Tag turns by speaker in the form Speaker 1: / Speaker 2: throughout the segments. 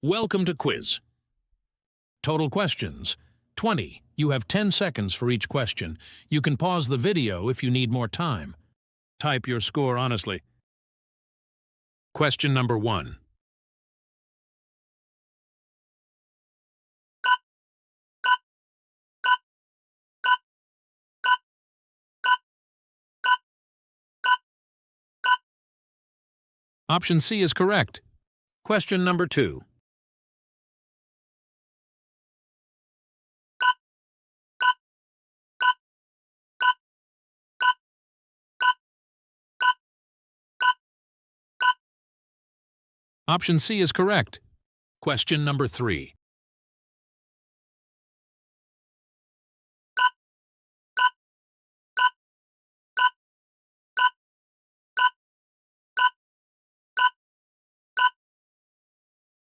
Speaker 1: Welcome to quiz. Total questions, 20. You have 10 seconds for each question. You can pause the video if you need more time. Type your score honestly. Question number 1. Option C is correct. Question number 2. Option C is correct. Question number 3.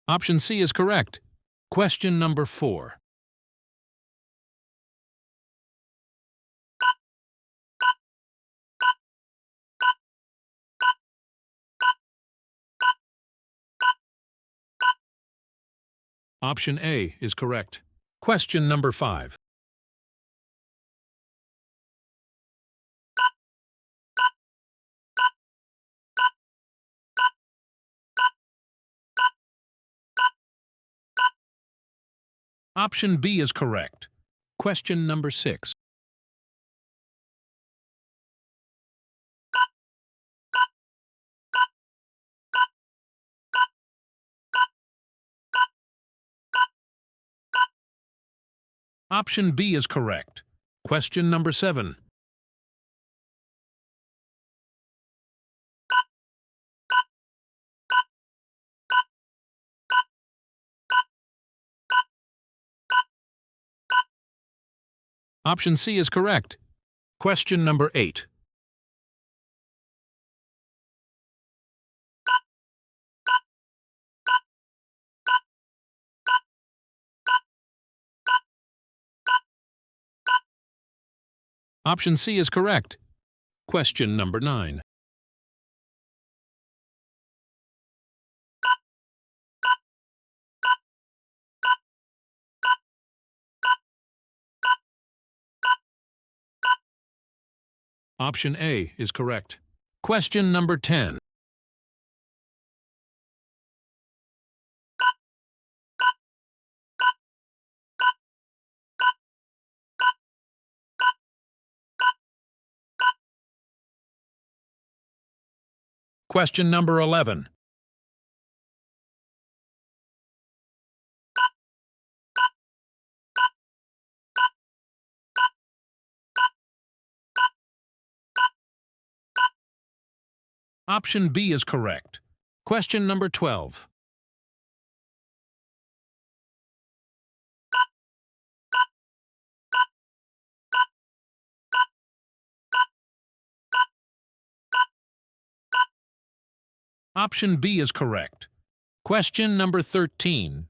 Speaker 1: Option C is correct. Question number 4. Option A is correct. Question number 5. Option B is correct. Question number 6. Option B is correct. Question number 7. Option C is correct. Question number 8. Option C is correct. Question number 9. Option A is correct. Question number 10. Question number 11. Option B is correct. Question number 12. Option B is correct. Question number 13.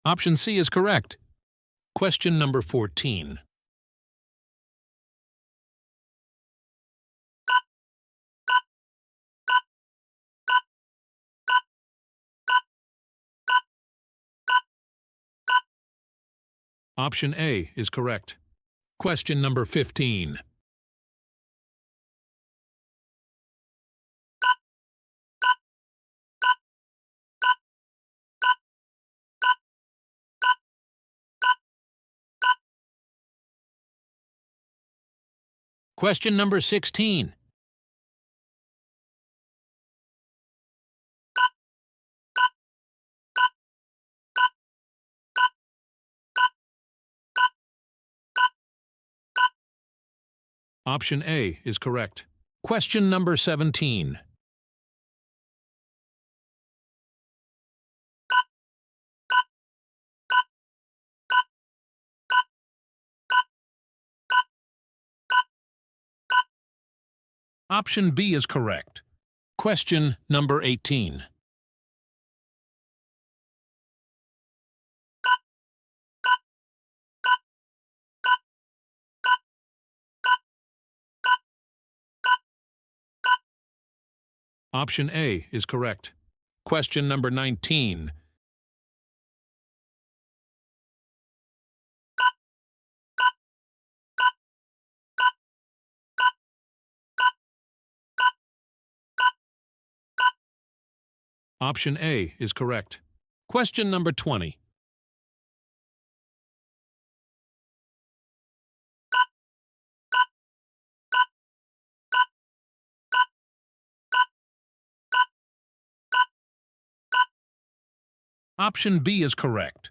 Speaker 1: Option C is correct. Question number 14. Option A is correct. Question number 15. Question number 16. Option A is correct. Question number 17. Option B is correct. Question number 18. Option A is correct. Question number 19. Option A is correct. Question number 20. Option B is correct.